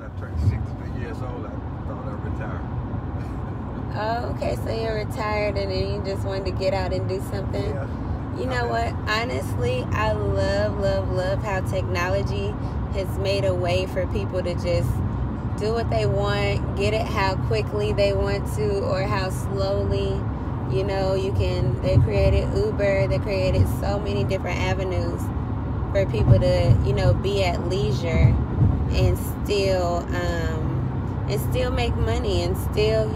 I turned 63 years old, I thought I'd retire. Oh, okay, so you're retired and then you just wanted to get out and do something? Yeah. You know what? Honestly, I love how technology has made a way for people to just do what they want, get it how quickly they want to or how slowly. You know, they created Uber, they created so many different avenues for people to, be at leisure and still make money and still,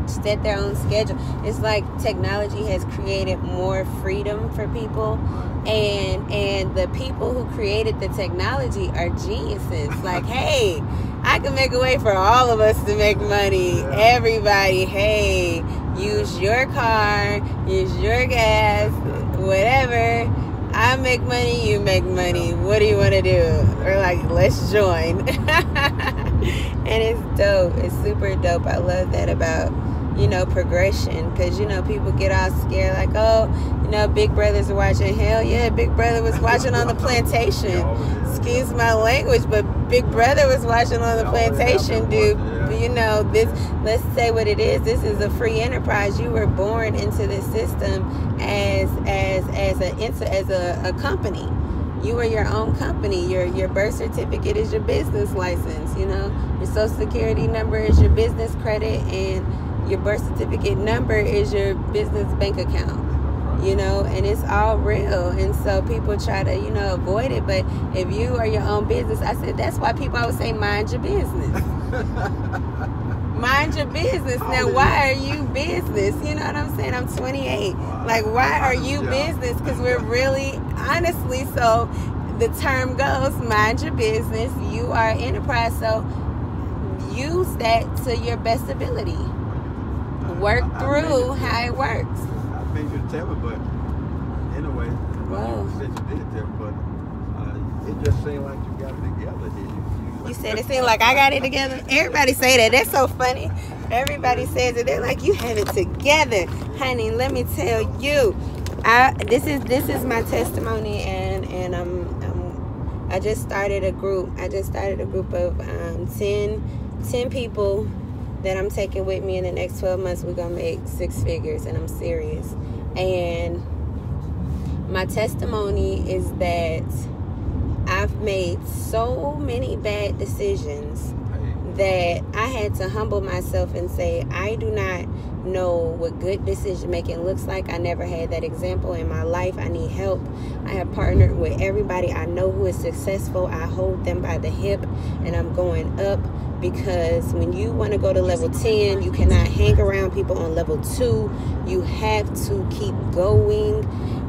set their own schedule. It's like technology has created more freedom for people, and the people who created the technology are geniuses. Like, hey, I can make a way for all of us to make money. Everybody, hey, use your car, use your gas, whatever. I make money, you make money. What do you want to do? We're like, let's join. And it's dope. It's super dope. I love that about, progression. Because, people get all scared like, oh, Big Brother's watching. Hell yeah, Big Brother was watching on the plantation. Excuse my language, but Big Brother was watching on the plantation, dude. Let's say what it is. This is a free enterprise. You were born into this system as a company. You are your own company. Your birth certificate is your business license. Your social security number is your business credit, and your birth certificate number is your business bank account. And it's all real. And so people try to, avoid it. But if you are your own business, I said, that's why people always say, mind your business. Mind your business. Now, why are you business? You know what I'm saying? I'm 28. Like, why are you business? Because we're really, honestly, so the term goes, mind your business. You are an enterprise. So use that to your best ability. Work through how it works. I made you tell me, but anyway, you said you did tell me, but it just seemed like you got it together. You said it seemed like I got it together. Everybody say that. That's so funny. Everybody says it. They're like, you have it together, honey. Let me tell you, this is my testimony, and I just started a group. I just started a group of 10 people that I'm taking with me in the next 12 months. We're gonna make 6 figures, and I'm serious. And my testimony is that I've made so many bad decisions that I had to humble myself and say, I do not know what good decision making looks like. I never had that example in my life. I need help. I have partnered with everybody I know who is successful. I hold them by the hip, and I'm going up, because when you want to go to level 10, you cannot hang around people on level 2. You have to keep going,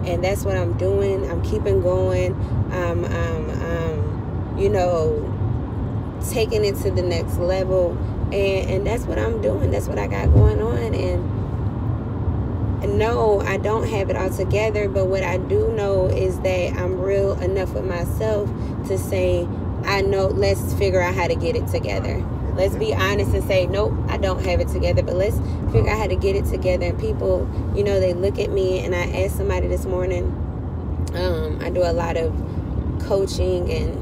and that's what I'm doing. I'm keeping going. Taking it to the next level, and that's what I'm doing. That's what I got going on. And no, I don't have it all together, but what I do know is that I'm real enough with myself to say, I know, let's figure out how to get it together. Let's be honest and say, nope, I don't have it together, but let's figure out how to get it together. And people, they look at me, and I asked somebody this morning, I do a lot of coaching and,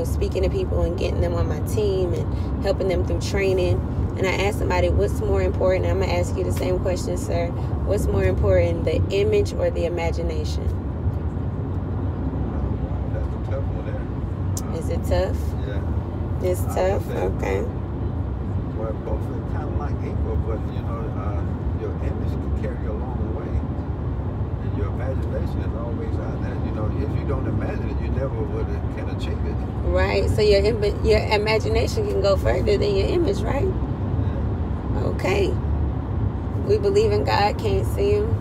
speaking to people and getting them on my team and helping them through training. And I asked somebody, what's more important? I'm going to ask you the same question, sir. What's more important, the image or the imagination? That's a tough one there. Is it tough? Yeah. It's tough? Okay. Well, both of them kind of like equal, but, your image can carry you a long way. And your imagination is always out there. If you don't imagine it, you never can achieve it. Right. So your imagination can go further than your image, right? Yeah. Okay. We believe in God, can't see him.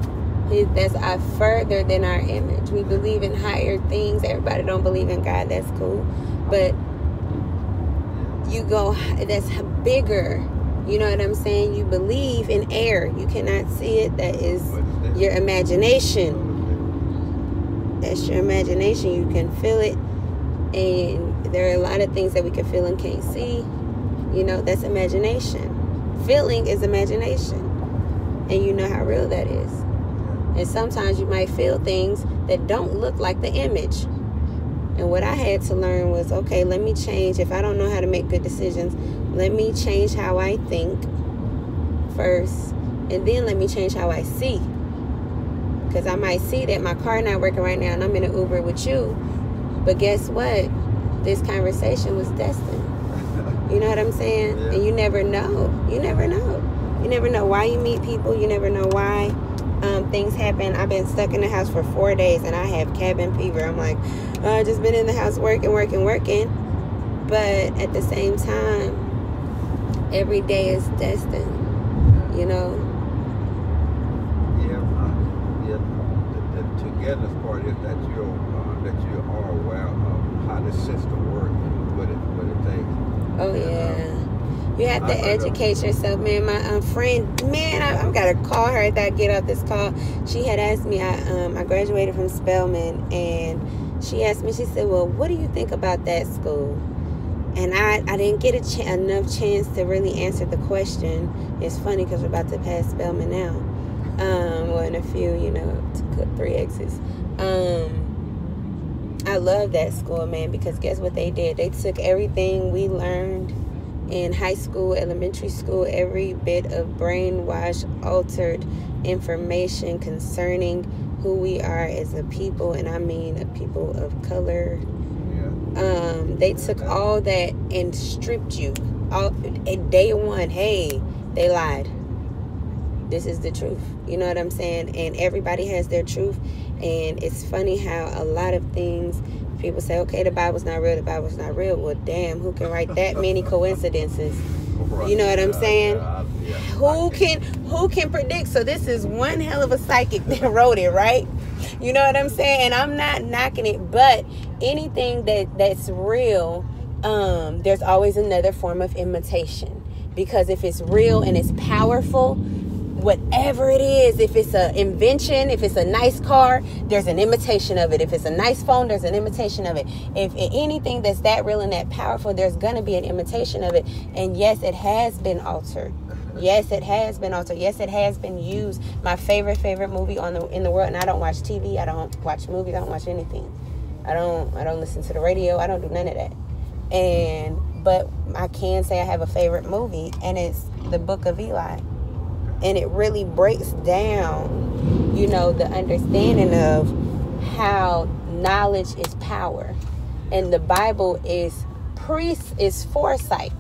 That's our further than our image. We believe in higher things. Everybody don't believe in God. That's cool. But you go, that's bigger. You know what I'm saying? You believe in air. You cannot see it. That is your imagination. That's your imagination. You can feel it. And there are a lot of things that we can feel and can't see. That's imagination. Feeling is imagination. And you know how real that is. And sometimes you might feel things that don't look like the image. And what I had to learn was, okay, let me change. If I don't know how to make good decisions, let me change how I think first, and then let me change how I see. Because I might see that my car not working right now and I'm in an Uber with you, but guess what? This conversation was destined. You know what I'm saying? Yeah. And you never know. You never know. You never know why you meet people. You never know why things happen. I've been stuck in the house for 4 days and I have cabin fever. I'm like, I just been in the house working. But at the same time, every day is destined. You know? The togetherness part is that you are aware of how the system works and what it takes. Oh yeah, you have to educate yourself, man. My friend, man, I've got to call her after I get off this call. She had asked me. I graduated from Spelman, and she asked me. She said, "Well, what do you think about that school?" And I didn't get enough chance to really answer the question. It's funny because we're about to pass Spelman now. Well, in a few, 3 exits. I love that school, man, because guess what they did? They took everything we learned in high school, elementary school, every bit of brainwash, altered information concerning who we are as a people, and I mean a people of color. They took all that and stripped you. At day one, hey, they lied. This is the truth. You know what I'm saying? And everybody has their truth. And it's funny how a lot of things, people say, okay, the Bible's not real, the Bible's not real. Well, damn, who can write that many coincidences? You know what I'm saying? Who can predict? So this is one hell of a psychic that wrote it, right? You know what I'm saying? And I'm not knocking it, but anything that's real, there's always another form of imitation. Because if it's real and it's powerful, whatever it is, if it's an invention, if it's a nice car, there's an imitation of it. If it's a nice phone, there's an imitation of it. If anything that's that real and that powerful, there's going to be an imitation of it. And yes, it has been altered. Yes, it has been altered. Yes, it has been used. My favorite movie in the world, and I don't watch TV, I don't watch movies, I don't watch anything. I don't listen to the radio, I don't do none of that. But I can say I have a favorite movie, and it's The Book of Eli. And it really breaks down, the understanding of how knowledge is power. And the Bible is foresight.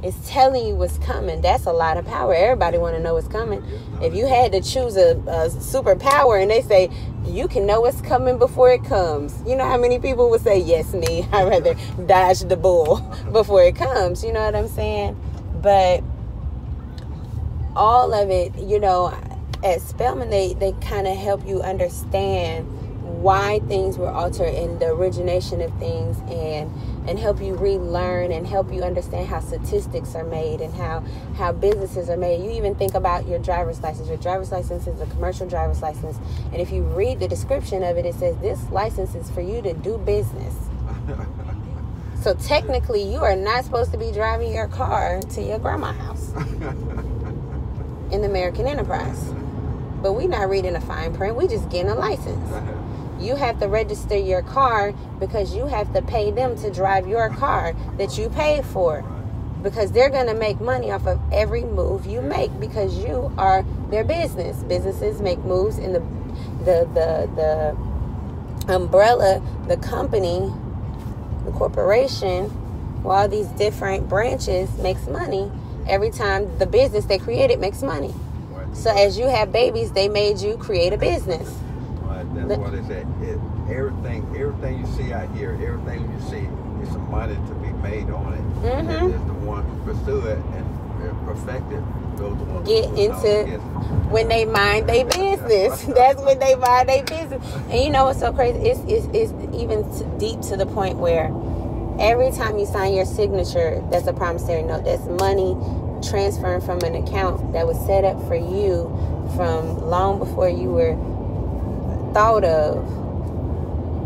It's telling you what's coming. That's a lot of power. Everybody want to know what's coming. If you had to choose a superpower and they say, you can know what's coming before it comes. You know how many people would say, yes, me. I'd rather dodge the bull before it comes. You know what I'm saying? But all of it, at Spelman, they kind of help you understand why things were altered and the origination of things, and help you relearn and help you understand how statistics are made and how businesses are made. You even think about your driver's license. Your driver's license is a commercial driver's license. And if you read the description of it, it says this license is for you to do business. So technically, you are not supposed to be driving your car to your grandma's house in the American enterprise. But we're not reading a fine print. We just getting a license. You have to register your car because you have to pay them to drive your car that you paid for, because they're going to make money off of every move you make because you are their business. Businesses make moves in the umbrella, the company, the corporation, while these different branches makes money. Every time the business they created makes money. So as you have babies, they made you create a business. That's what they say. Everything you see out here, everything you see, is some money to be made on it. Mm-hmm. And it's the one who pursue it and perfect it. Those the ones get into when they mind their business. That's when they mind their business. And you know what's so crazy? It's even deep to the point where every time you sign your signature, that's a promissory note. That's money transferring from an account that was set up for you from long before you were thought of.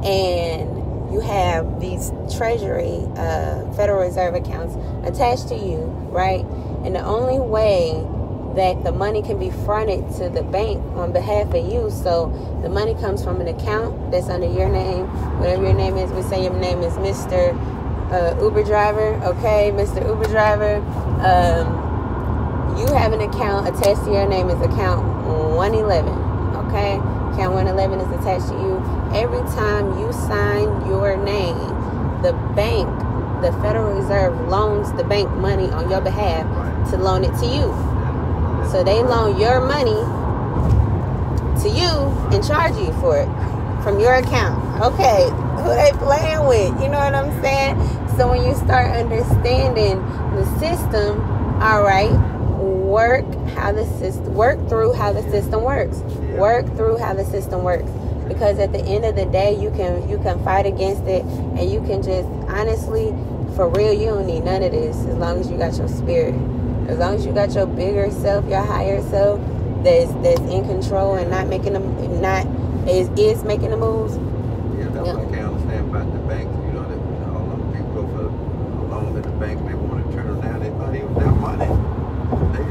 And you have these Treasury, Federal Reserve accounts attached to you, right? And the only way that the money can be fronted to the bank on behalf of you. So the money comes from an account that's under your name, whatever your name is. We say your name is Mr. Uber driver, okay, Mr. Uber driver. You have an account attached to your name is account 111, okay? Account 111 is attached to you. Every time you sign your name, the bank, the Federal Reserve loans the bank money on your behalf to loan it to you. So they loan your money to you and charge you for it from your account. Okay, who they playing with? You know what I'm saying? So when you start understanding the system, all right, work through how the system works. Work through how the system works. Because at the end of the day, you can fight against it, and you can just honestly, for real, you don't need none of this as long as you got your spirit. As long as you got your bigger self, your higher self, that's in control and not making them, is making the moves. Yeah, that's what I can't understand about the banks. You know, that all them people go for a loan at the bank, and they want to turn them down. They thought it was their money. They,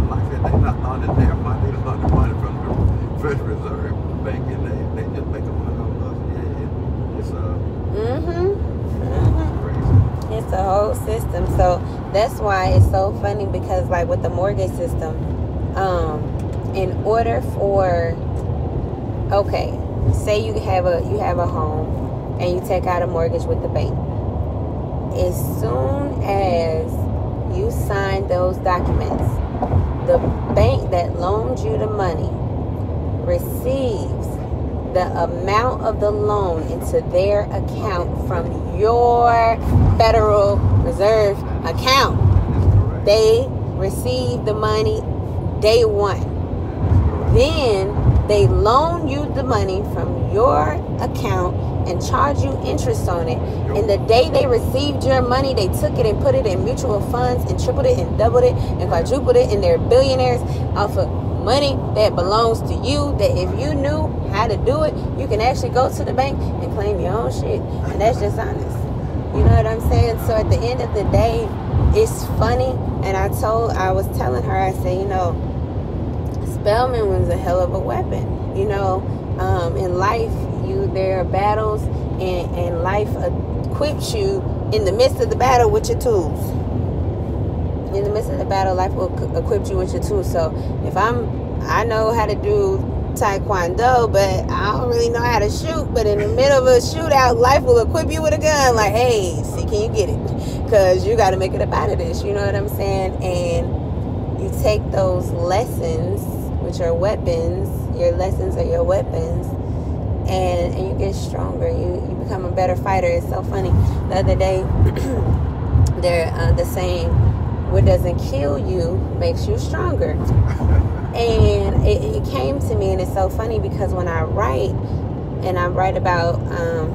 like I said, they not thought it their money. They thought the money from the Federal Reserve Bank, and they just make a money on us. Yeah, it's crazy. It's a whole system. So that's why it's so funny, because like with the mortgage system, in order for, okay, say you have a home and you take out a mortgage with the bank. As soon as you sign those documents, the bank that loaned you the money receives the amount of the loan into their account from your Federal Reserve account. They receive the money day one. Then they loan you the money from your account and charge you interest on it. And the day they received your money, they took it and put it in mutual funds and tripled it and doubled it and quadrupled it, and they're billionaires off of money that belongs to you, that if you knew how to do it, you can actually go to the bank and claim your own shit. And that's just honest. You know what I'm saying? So at the end of the day, it's funny. And I was telling her, I said, you know, Spellman was a hell of a weapon. You know, in life, there are battles, and life equips you in the midst of the battle with your tools. In the midst of the battle, life will equip you with your tools. So if I know how to do Taekwondo, but I don't really know how to shoot. But in the middle of a shootout, life will equip you with a gun. Like, hey, see, can you get it? Because you got to make it up out of this. You know what I'm saying? And you take those lessons, which are weapons. Your lessons are your weapons. And you get stronger. You become a better fighter. It's so funny. The other day, they're the saying, what doesn't kill you makes you stronger. And it came to me, and it's so funny because when I write, and I write about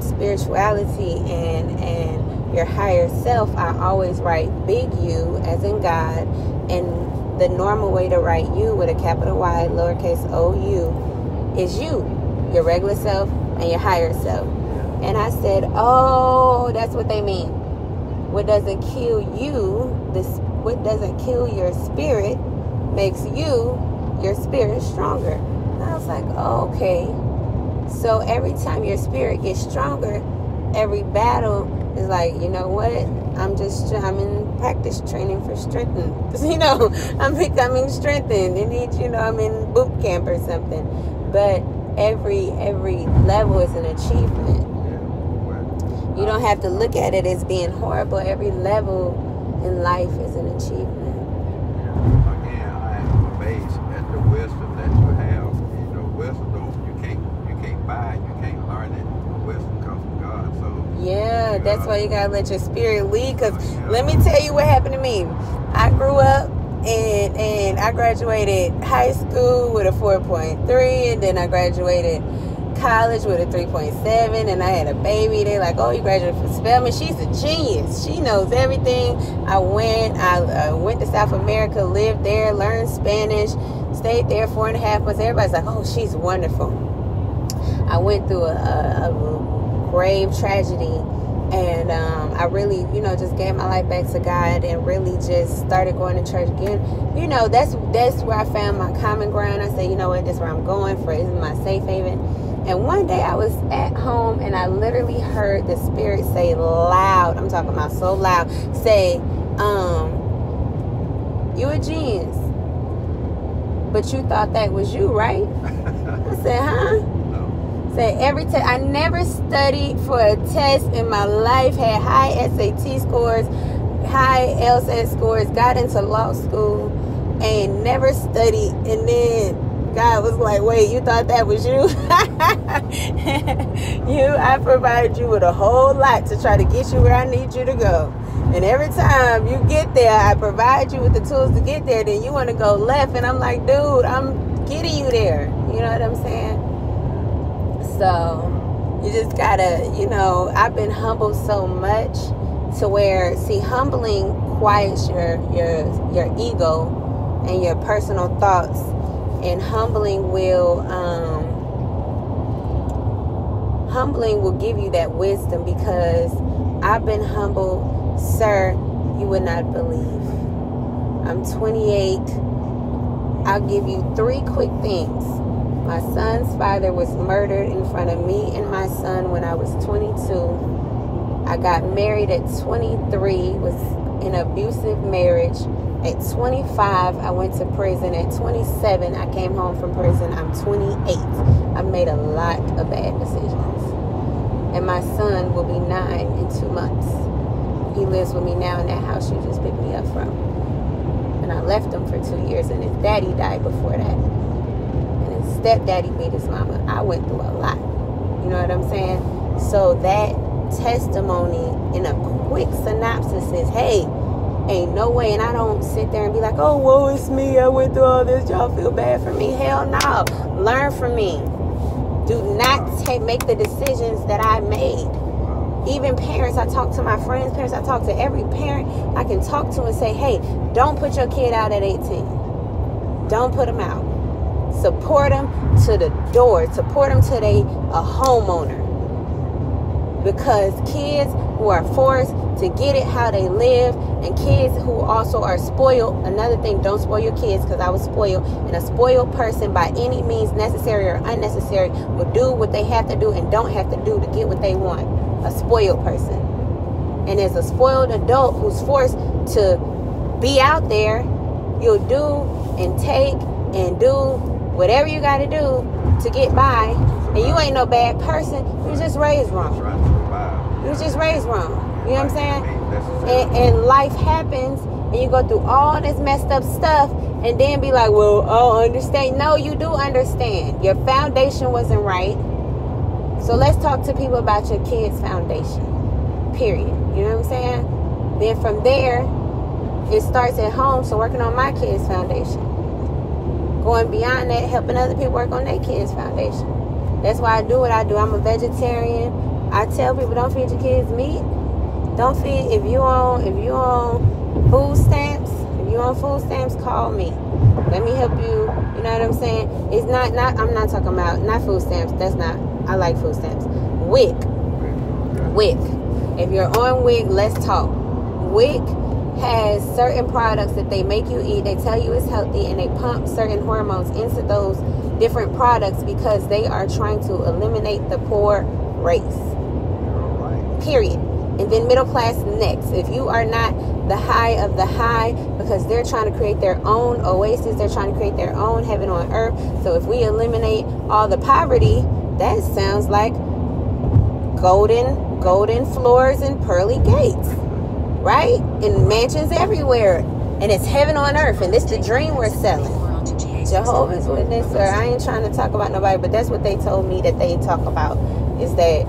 spirituality and your higher self, I always write big U as in God, and the normal way to write you with a capital Y, lowercase o-u, is you, your regular self and your higher self. And I said, oh, that's what they mean. What doesn't kill you, what doesn't kill your spirit makes you, your spirit, stronger. And I was like, oh, okay. So every time your spirit gets stronger, every battle is like, you know what? I'm in practice training for strengthening. You know, I'm becoming strengthened. I'm in boot camp or something. But every level is an achievement. You don't have to look at it as being horrible. Every level in life is an achievement. Again, I am amazed at the wisdom that you have. You know, wisdom you can't buy, you can't learn it. Wisdom comes from God. So yeah, that's why you gotta let your spirit lead. Cause let me tell you what happened to me. I grew up and I graduated high school with a 4.3, and then I graduated college with a 3.7, and I had a baby. They're like, oh, you graduated from Spelman. She's a genius. She knows everything. I went to South America, lived there, learned Spanish, stayed there 4.5 months. Everybody's like, oh, she's wonderful. I went through a grave tragedy And I really, just gave my life back to God and really just started going to church again. That's where I found my common ground. I said, you know what, that's where I'm going for. This is my safe haven. And one day I was at home and I literally heard the Spirit say loud, I'm talking about so loud, say, you a genius, but you thought that was you, right? I said, huh? Every test, I never studied for a test in my life, had high SAT scores, high LSAT scores, got into law school, and never studied. And then God was like, wait, you thought that was you? I provided you with a whole lot to try to get you where I need you to go. And every time you get there, I provide you with the tools to get there, then you want to go left. And I'm like, dude, I'm getting you there. You know what I'm saying? So you just gotta, I've been humbled so much to where, see, humbling quiets your ego and your personal thoughts, and humbling will give you that wisdom, because I've been humbled, sir, you would not believe. I'm 28. I'll give you 3 quick things. My son's father was murdered in front of me and my son when I was 22. I got married at 23, was in an abusive marriage. At 25, I went to prison. At 27, I came home from prison. I'm 28. I made a lot of bad decisions. And my son will be 9 in 2 months. He lives with me now in that house you just picked me up from. And I left him for 2 years, and his daddy died before that. Stepdaddy beat his mama. I went through a lot. You know what I'm saying? So that testimony in a quick synopsis is, hey, ain't no way. And I don't sit there and be like, oh, woe is me, I went through all this, y'all feel bad for me. Hell no. Learn from me. Do not make the decisions that I made. Even parents, I talk to my friends' parents, I talk to every parent I can talk to and say, hey, don't put your kid out at 18. Don't put them out. Support them to the door. Support them till they a homeowner. Because kids who are forced to get it how they live, and kids who also are spoiled. Another thing, don't spoil your kids, because I was spoiled. And a spoiled person, by any means necessary or unnecessary, will do what they have to do and don't have to do to get what they want. A spoiled person. And as a spoiled adult who's forced to be out there, you'll do and take and do whatever you got to do to get by, and you ain't no bad person. You just raised wrong. You just raised wrong. You know what I'm saying? And life happens, and you go through all this messed up stuff, and then be like, well, I'll understand. No, you do understand. Your foundation wasn't right. So let's talk to people about your kids' foundation. Period. You know what I'm saying? Then from there, it starts at home. So working on my kids' foundation. Going beyond that, helping other people work on their kids' foundation. That's why I do what I do. I'm a vegetarian. I tell people, don't feed your kids meat. Don't feed, if you on food stamps, call me. Let me help you. You know what I'm saying? It's not I'm not talking about, not food stamps. That's not, I like food stamps. WIC. If you're on WIC, let's talk. WIC has certain products that they make you eat. They tell you it's healthy, and they pump certain hormones into those different products because they are trying to eliminate the poor race. Period. And then middle class next. If you are not the high of the high, because they're trying to create their own oasis, they're trying to create their own heaven on earth. So if we eliminate all the poverty, that sounds like golden floors and pearly gates. Right? And mansions everywhere. And it's heaven on earth. And it's the dream we're selling. Jehovah's Witness, or I ain't trying to talk about nobody, but that's what they told me that they talk about, is that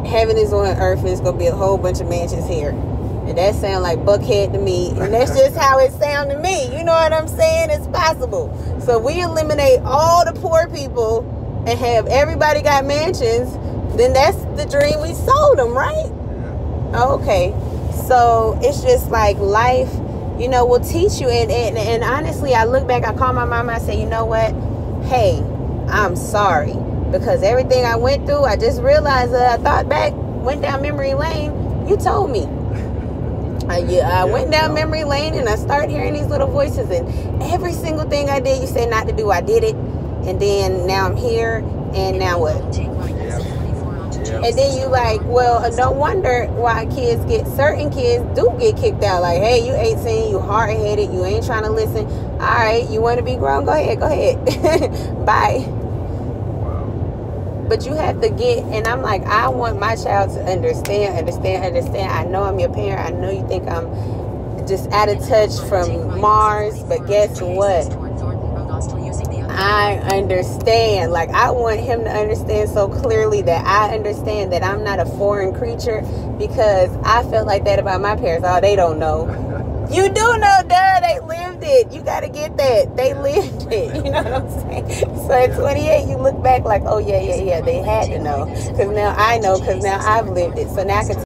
heaven is on earth and it's going to be a whole bunch of mansions here. And that sound like Buckhead to me. And that's just how it sound to me. You know what I'm saying? It's possible. So we eliminate all the poor people and have everybody got mansions, then that's the dream we sold them, right? Okay. So it's just like life, will teach you. And honestly, I look back, I call my mama, I say, you know what? Hey, I'm sorry. Because everything I went through, I just realized that I thought back, went down memory lane, you told me. I went down memory lane and I started hearing these little voices, and every single thing I did, you said not to do, I did it. And then now I'm here, and now what? And then you like, well, no wonder why certain kids do get kicked out. Like, hey, you 18, you hard-headed, you ain't trying to listen. All right, you want to be grown? Go ahead. Bye. Wow. But you have to and I'm like, I want my child to understand. I know I'm your parent. I know you think I'm just out of touch from Mars, but guess what? I understand. Like, I want him to understand so clearly that I understand that I'm not a foreign creature, because I felt like that about my parents. Oh, they don't know. You do know, duh. They lived it. You got to get that. They lived it. You know what I'm saying? So at 28, you look back like, oh, yeah. They had to know. Because now I know, because now I've lived it. So now I can